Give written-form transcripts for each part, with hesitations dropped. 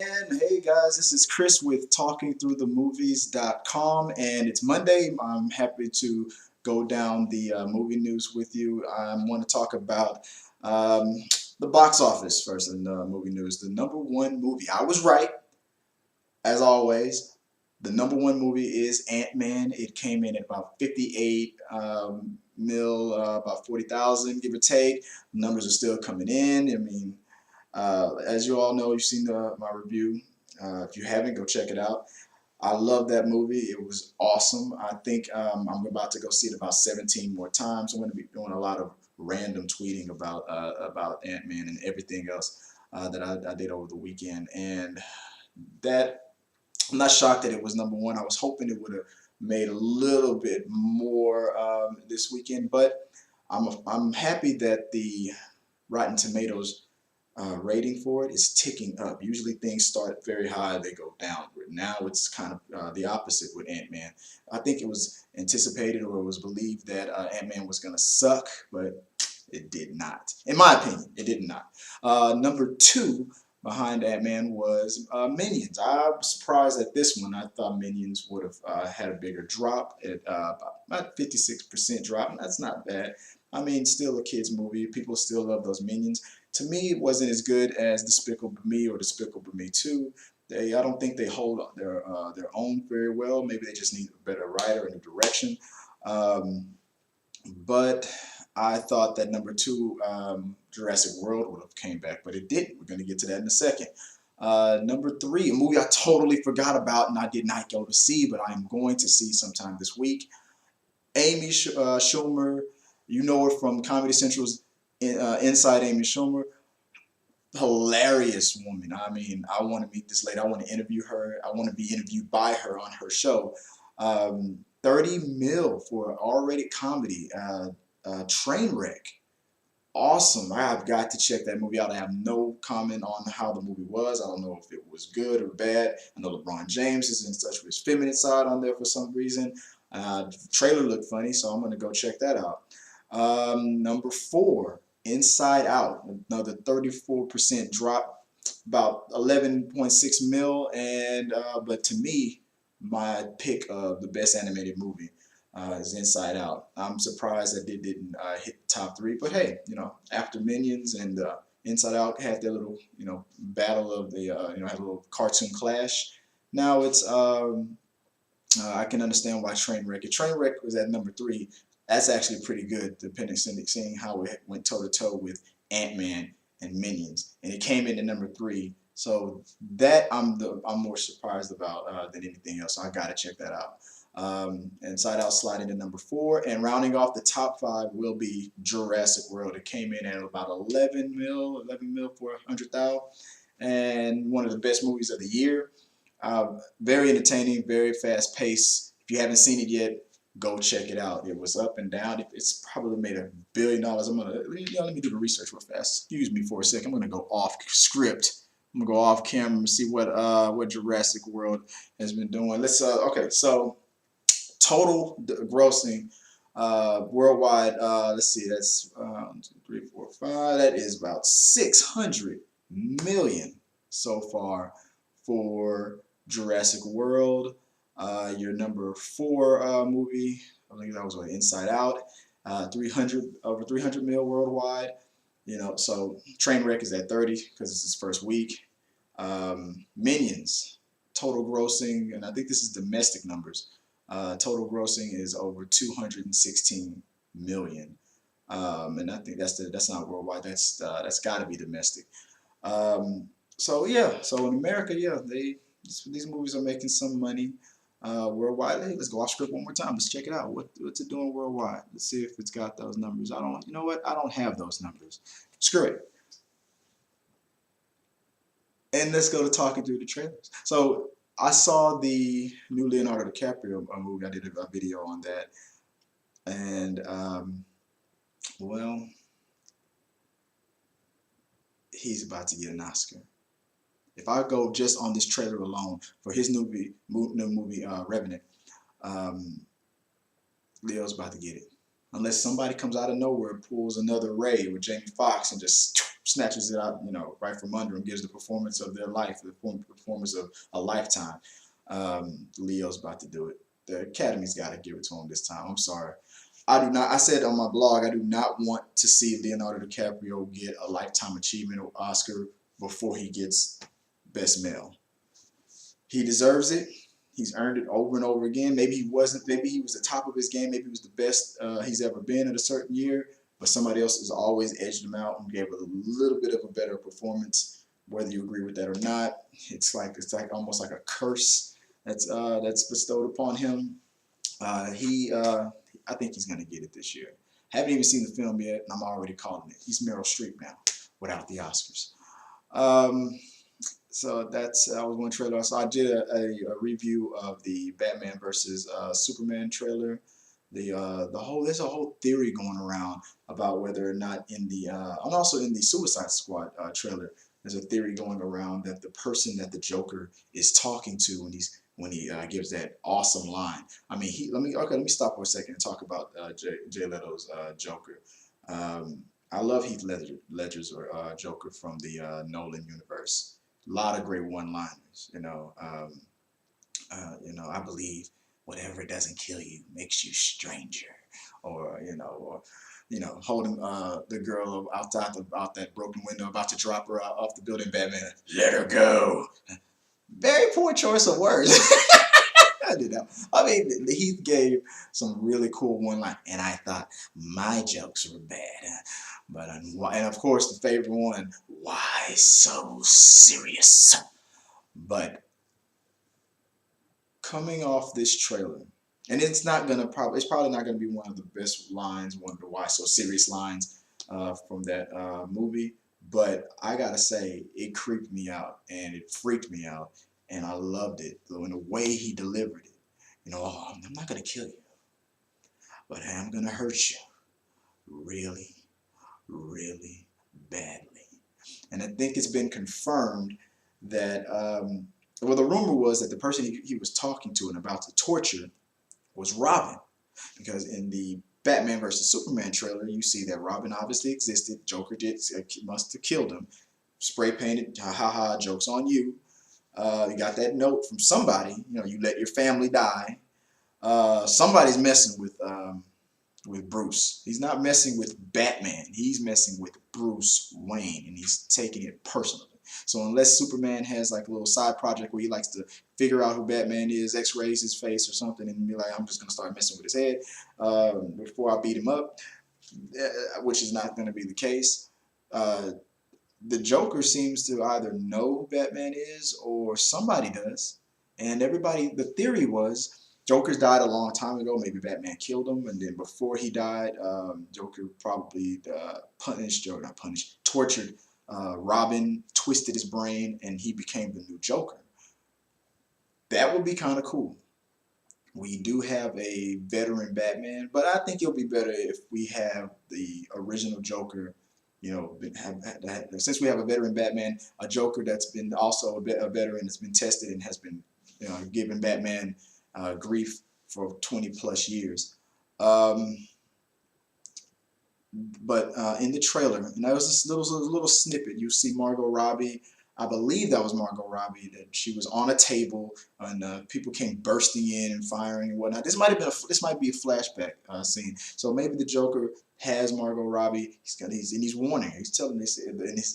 And hey guys, this is Chris with TalkingThroughTheMovies.com, and it's Monday. I'm happy to go down the movie news with you. I want to talk about um, the box office first in movie news. The number one movie, I was right, as always. The number one movie is Ant-Man. It came in at about 58 mil, about 40,000, give or take. Numbers are still coming in. I mean, as you all know, you've seen my review. If you haven't, go check it out. I love that movie. It was awesome. I think I'm about to go see it about 17 more times. I'm going to be doing a lot of random tweeting about Ant-Man and everything else that I did over the weekend. And that I'm not shocked that it was number one. I was hoping it would have made a little bit more this weekend, but I'm happy that the Rotten Tomatoes rating for it is ticking up. Usually things start very high, they go downward. Now it's kind of the opposite with Ant-Man. I think it was anticipated or it was believed that Ant-Man was going to suck, but it did not. In my opinion, it did not. Number two behind Ant-Man was Minions. I was surprised at this one. I thought Minions would have had a bigger drop at about 56% drop. That's not bad. I mean, still a kids movie. People still love those Minions. To me, it wasn't as good as Despicable Me or Despicable Me 2. I don't think they hold their own very well. Maybe they just need a better writer and a direction. Um, but I thought that number two, Jurassic World, would have came back, but it didn't. We're going to get to that in a second. Number three, a movie I totally forgot about and I did not go to see, but I am going to see sometime this week. Amy Schumer, you know her from Comedy Central's Inside Amy Schumer. Hilarious woman. I mean, I want to meet this lady. I want to interview her. I want to be interviewed by her on her show. 30 mil for R-rated comedy. Trainwreck. Awesome. I have got to check that movie out. I have no comment on how the movie was. I don't know if it was good or bad. I know LeBron James is in touch with his feminine side on there for some reason. The trailer looked funny, so I'm going to go check that out. Number four, Inside Out. Another 34% drop, about 11.6 mil. And but to me, my pick of the best animated movie is Inside Out. I'm surprised that it didn't hit the top three, but hey, after Minions and Inside Out had their little, battle of the, had a little cartoon clash. Now it's, I can understand why Trainwreck. If Trainwreck was at number three, that's actually pretty good, depending seeing how it went toe to toe with Ant-Man and Minions, and it came in at number three. So that I'm more surprised about than anything else. So I gotta check that out. Inside Out sliding to number four, and rounding off the top five will be Jurassic World. It came in at about 11 mil for 100,000, and one of the best movies of the year. Very entertaining, very fast paced. If you haven't seen it yet, go check it out. It was up and down. It's probably made $1 billion. Let me do the research real fast. Excuse me for a second. I'm gonna go off script. I'm gonna go off camera and see what Jurassic World has been doing. Let's okay. So total grossing worldwide. Let's see. That's 1, 2, 3, 4, 5. That is about 600 million so far for Jurassic World. Your number four movie, I think that was what, Inside Out. 300 over 300 mil worldwide. So Trainwreck is at 30 because it's his first week. Minions total grossing, and I think this is domestic numbers. Total grossing is over 216 million, and I think that's not worldwide. That's got to be domestic. So yeah, so in America, yeah, these movies are making some money. Worldwide, hey, let's go off script one more time. Let's check it out. What's it doing worldwide? Let's see if it's got those numbers. You know what? I don't have those numbers. Screw it. And let's go to talking through the trailers. So I saw the new Leonardo DiCaprio movie. I did a video on that, and well, he's about to get an Oscar. If I go just on this trailer alone for his new movie Revenant, Leo's about to get it. unless somebody comes out of nowhere and pulls another Ray with Jamie Foxx and just snatches it out, right from under him, gives the performance of their life, the performance of a lifetime. Leo's about to do it. The Academy's got to give it to him this time. I'm sorry. I do not. I said on my blog, I do not want to see Leonardo DiCaprio get a Lifetime Achievement Oscar before he gets Best Male. He deserves it. He's earned it over and over again. Maybe he wasn't. Maybe he was the top of his game. Maybe he was the best he's ever been at a certain year. But somebody else has always edged him out and gave a little bit of a better performance. Whether you agree with that or not, it's like almost like a curse that's bestowed upon him. I think he's gonna get it this year. Haven't even seen the film yet, and I'm already calling it. He's Meryl Streep now, without the Oscars. So that was one trailer. So I did a review of the Batman versus Superman trailer. There's a whole theory going around about whether or not and also in the Suicide Squad trailer, there's a theory going around that the person that the Joker is talking to when he gives that awesome line. I mean, let me stop for a second and talk about Jay Leto's Joker. I love Heath Ledger's Joker from the Nolan universe. A lot of great one-liners. I believe whatever doesn't kill you makes you stranger, or holding the girl out that broken window, about to drop her off the building. Batman, let her go. Very poor choice of words. I did that. I mean, he gave some really cool one line, and I thought my jokes were bad. But and of course the favorite one, why so serious? But coming off this trailer, and it's probably not gonna be one of the best lines, one of the why so serious lines from that movie. But I gotta say, it creeped me out and it freaked me out, and I loved it. So in the way he delivered it, oh, I'm not gonna kill you, but I am gonna hurt you really, really badly. And I think it's been confirmed that, well, the rumor was that the person he was talking to and about to torture was Robin. Because in the Batman versus Superman trailer, you see that Robin obviously existed. Joker must have killed him. Spray painted, ha ha ha, joke's on you. You got that note from somebody, you let your family die. Somebody's messing with Bruce. He's not messing with Batman. He's messing with Bruce Wayne, and he's taking it personally. So unless Superman has like a little side project where he likes to figure out who Batman is, X-rays his face or something, and be like, I'm just gonna start messing with his head before I beat him up, which is not gonna be the case. The Joker seems to either know who Batman is or somebody does, and the theory was Joker's died a long time ago. Maybe Batman killed him, and then before he died, Joker probably tortured Robin, twisted his brain, and he became the new Joker. That would be kind of cool. We do have a veteran Batman, but I think it'll be better if we have the original Joker. Since we have a veteran Batman, a Joker that's been also a veteran that's been tested and has been, giving Batman grief for 20 plus years. But in the trailer, and that was this little snippet, you see Margot Robbie. I believe that was Margot Robbie, that she was on a table and people came bursting in and firing and whatnot. This might be a flashback scene. So maybe the Joker has Margot Robbie. He's warning her. He's telling this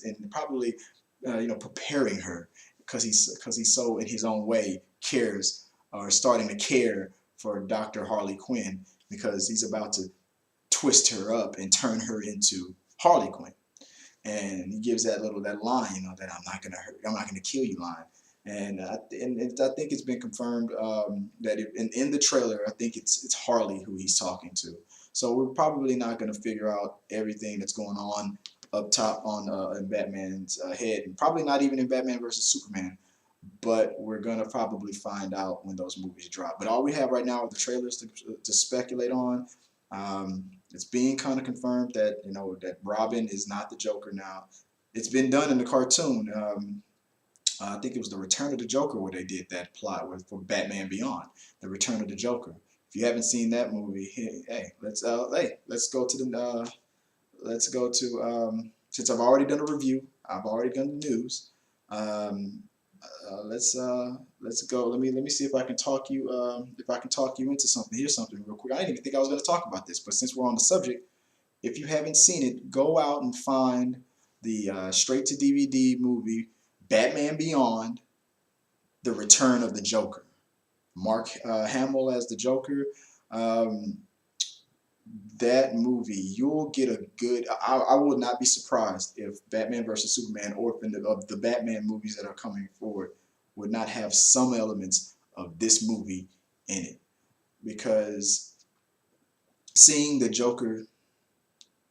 and probably preparing her because he's so in his own way cares or starting to care for Dr. Harley Quinn, because he's about to twist her up and turn her into Harley Quinn. And he gives that line, that I'm not gonna kill you line. And I think it's been confirmed that in the trailer, I think it's Harley who he's talking to. So we're probably not gonna figure out everything that's going on up top in Batman's head, and probably not even in Batman versus Superman. But we're gonna probably find out when those movies drop. But all we have right now are the trailers to speculate on. It's being kind of confirmed that that Robin is not the Joker now. It's been done in the cartoon. I think it was the Return of the Joker where they did that plot for Batman Beyond, the Return of the Joker. If you haven't seen that movie, let's go to the let's go to since I've already done a review, I've already done the news. Um, let's go. Let me see if I can talk you into something. Here's something real quick. I didn't even think I was going to talk about this, but since we're on the subject, if you haven't seen it, go out and find the straight to DVD movie Batman Beyond: The Return of the Joker. Mark Hamill as the Joker. Um, that movie, you'll get a good. I would not be surprised if Batman versus Superman, or if of the Batman movies that are coming forward, would not have some elements of this movie in it, because seeing the Joker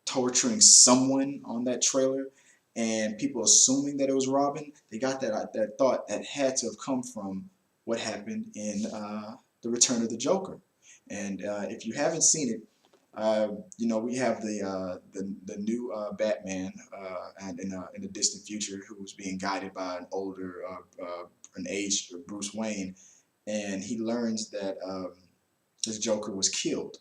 torturing someone on that trailer, and people assuming that it was Robin, they got that thought that had to have come from what happened in the Return of the Joker. And if you haven't seen it, we have the new Batman, and in the distant future, who's being guided by an aged Bruce Wayne, and he learns that this Joker was killed,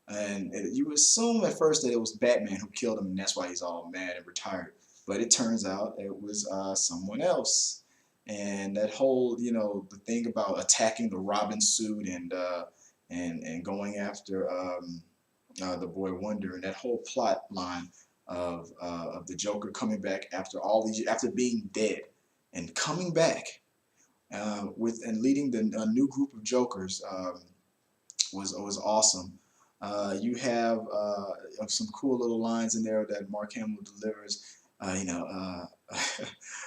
and you assume at first that it was Batman who killed him, and that's why he's all mad and retired. But it turns out it was someone else. And that whole, the thing about attacking the Robin suit, and going after the boy Wonder, and that whole plot line of the Joker coming back after all these, after being dead, and coming back with and leading a new group of Jokers, was awesome. You have some cool little lines in there that Mark Hamill delivers.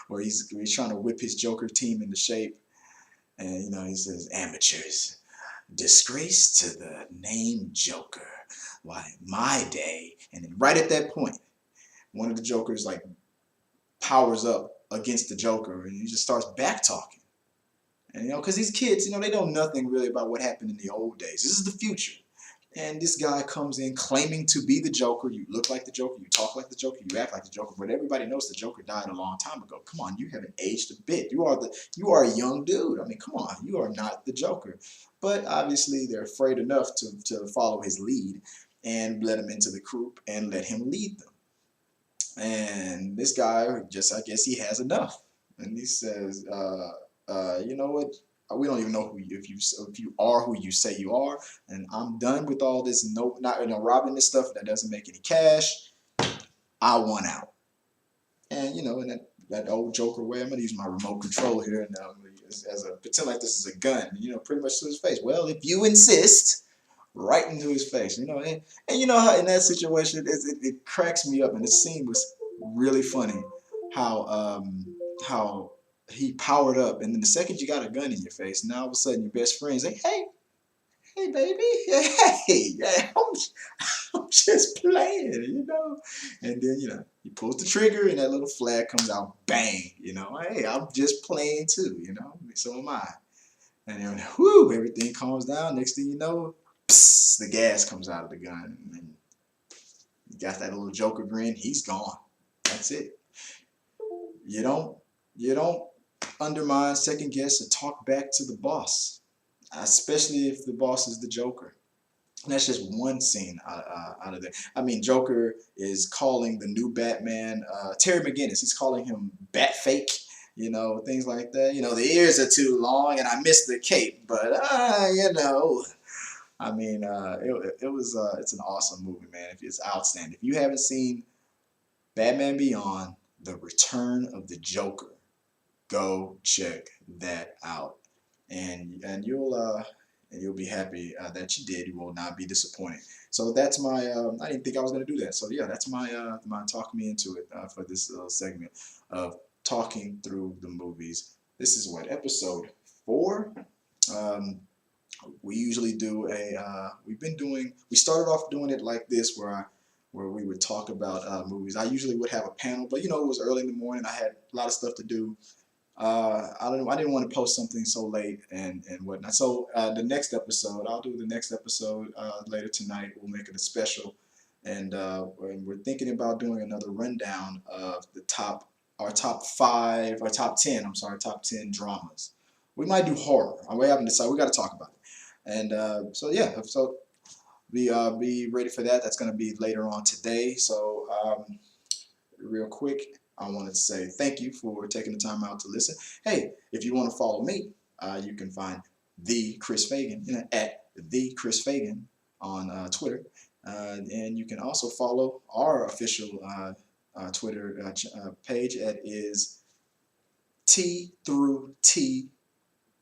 Where he's trying to whip his Joker team into shape, and he says, "Amateurs, disgrace to the name Joker. Why, my day." And then right at that point, one of the Jokers like powers up against the Joker, and he just starts back talking. And because these kids, they know nothing really about what happened in the old days. This is the future. And this guy comes in claiming to be the Joker. You look like the Joker, you talk like the Joker, you act like the Joker, but everybody knows the Joker died a long time ago. Come on, you haven't aged a bit. You are a young dude. I mean, come on, you are not the Joker. But obviously they're afraid enough to follow his lead and let him into the group and let him lead them. And this guy I guess he has enough. And he says, you know what? We don't even know if you are who you say you are, and I'm done with all this. No, not robbing this stuff that doesn't make any cash. I want out. And in that old Joker way, I'm gonna use my remote control here and pretend like this is a gun. Pretty much to his face. Well, if you insist, right into his face. And you know how in that situation it cracks me up, and the scene was really funny. How he powered up, and then the second you got a gun in your face, now all of a sudden your best friend's like, hey, baby, hey, I'm just playing. And then he pulls the trigger, and that little flag comes out, bang, hey, I'm just playing too, so am I. And then, whoo, everything calms down. Next thing you know, psst, the gas comes out of the gun, and you got that little Joker grin. He's gone. That's it. You don't undermine, second guess, or talk back to the boss, especially if the boss is the Joker. And that's just one scene out of there. I mean, Joker is calling the new Batman, Terry McGinnis, he's calling him Batfake, things like that. The ears are too long, and I missed the cape, but, I mean, it's an awesome movie, man. It's outstanding. If you haven't seen Batman Beyond: The Return of the Joker, go check that out, and you'll be happy that you did. You will not be disappointed. So that's my. I didn't think I was gonna do that. So yeah, that's my talk me into it for this segment of talking through the movies. This is what, episode 4. We usually do we started off doing it like this, where we would talk about movies. I usually would have a panel, but it was early in the morning. I had a lot of stuff to do. I didn't want to post something so late and whatnot. So the next episode, I'll do the next episode later tonight. We'll make it a special, and we're thinking about doing another rundown of our top 5 or top 10. I'm sorry, top 10 dramas. We might do horror. We haven't decided. We got to talk about it. And so yeah, so be ready for that. That's going to be later on today. So real quick, I wanted to say thank you for taking the time out to listen. Hey, if you want to follow me, you can find the Chris Fagan, at the Chris Fagan on Twitter, and you can also follow our official Twitter page at is T through T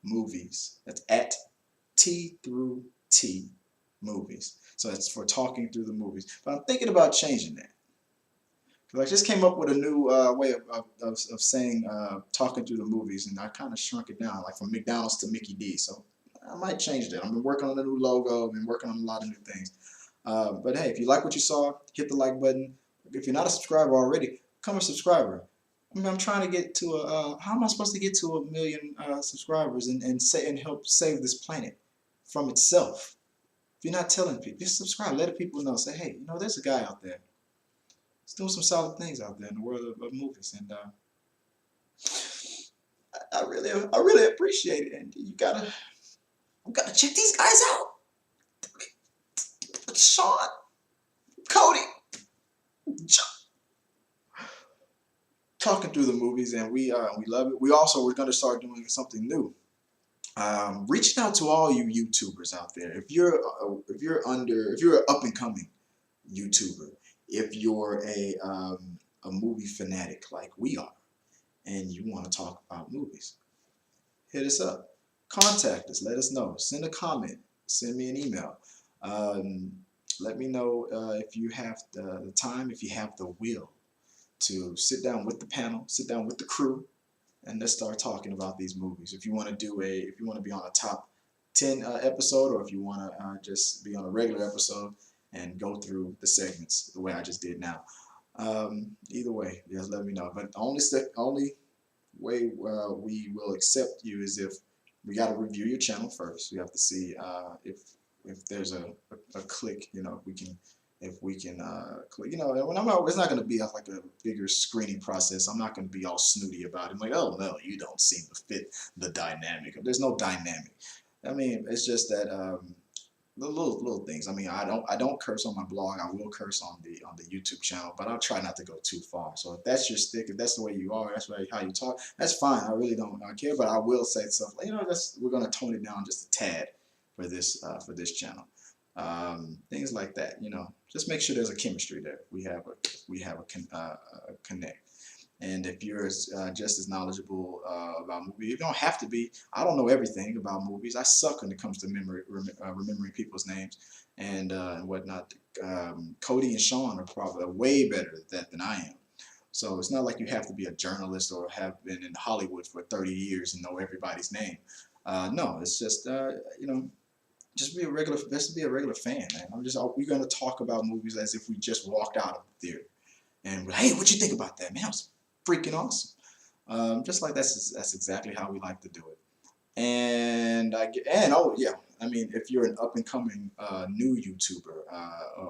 movies. That's at T through T movies. So that's for talking through the movies. But I'm thinking about changing that. Because I just came up with a new way of saying talking through the movies, and I kind of shrunk it down, like from McDonald's to Mickey D. So I might change that. I've been working on a new logo. I've been working on a lot of new things. But hey, if you like what you saw, hit the like button. If you're not a subscriber already, become a subscriber. I mean, I'm trying to get to a. How am I supposed to get to 1 million subscribers and help save this planet from itself? If you're not telling people, just subscribe. Let the people know. Say, hey, there's a guy out there. He's doing some solid things out there in the world of movies, and I really appreciate it. And you gotta check these guys out. Sean, Cody, John, talking through the movies, and we love it. We're gonna start doing something new. Reaching out to all you YouTubers out there. If you're an up and coming YouTuber, if you're a movie fanatic like we are, and you want to talk about movies, hit us up. Contact us. Let us know. Send a comment. Send me an email. Let me know if you have the time, if you have the will to sit down with the panel, sit down with the crew, and let's start talking about these movies. If you want to be on a top 10 episode, or if you want to just be on a regular episode and go through the segments the way I just did now. Either way, just let me know. But the only way we will accept you is if we got to review your channel first. We have to see if there's a click, if we can click, when it's not going to be like a bigger screening process. I'm not going to be all snooty about it. I'm like, oh no, you don't seem to fit the dynamic. There's no dynamic. I mean, it's just that the little things. I mean, I don't curse on my blog. I will curse on the YouTube channel, but I'll try not to go too far. So if that's your stick, if that's the way you are, that's how you talk, that's fine. I really don't care, but I will say stuff like, we're gonna tone it down just a tad for this channel. Things like that. Just make sure there's a chemistry there. We have a connect. And if you're just as knowledgeable about movies, you don't have to be. I don't know everything about movies. I suck when it comes to remembering people's names and whatnot. Cody and Sean are probably way better at that than I am. So it's not like you have to be a journalist or have been in Hollywood for 30 years and know everybody's name. No, it's just just be a regular. Let's be a regular fan, man. We're gonna talk about movies as if we just walked out of the theater. And hey, what you think about that, man? That was freaking awesome. Just like that's exactly how we like to do it. And oh yeah, I mean, if you're an up and coming new YouTuber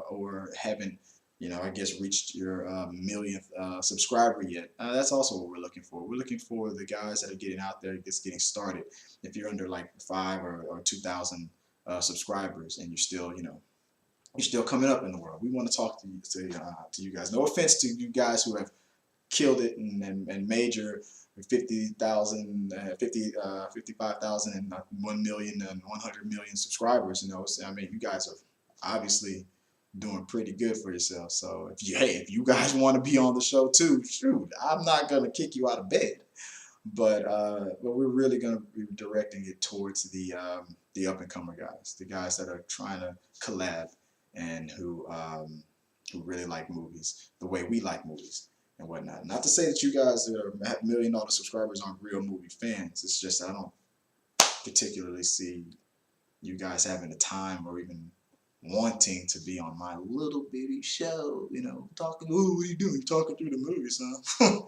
or haven't, I guess reached your millionth subscriber yet, that's also what we're looking for. We're looking for the guys that are getting out there, just getting started. If you're under like 5 or 2,000 subscribers, and you're still coming up in the world. We want to talk to you guys. No offense to you guys who have killed it and made your 50,000, 55,000, and 1 million and 100 million subscribers. So, I mean, you guys are obviously doing pretty good for yourself. So if you guys want to be on the show too, shoot, I'm not gonna kick you out of bed. But we're really gonna be directing it towards the up and comer guys, the guys that are trying to collab and who really like movies the way we like movies and whatnot. Not to say that you guys that have $1 million subscribers aren't real movie fans. It's just I don't particularly see you guys having the time or even wanting to be on my little bitty show, talking. Oh, what are you doing? Talking through the movies, huh?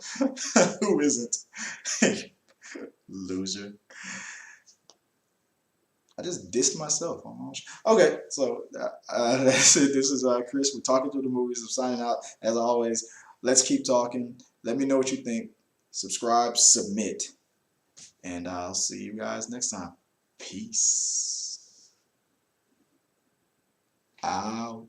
Who isn't? Loser. I just dissed myself. Okay, so that's it. This is Chris. We're talking through the movies. I'm signing out. As always, let's keep talking. Let me know what you think. Subscribe, submit, and I'll see you guys next time. Peace. Out.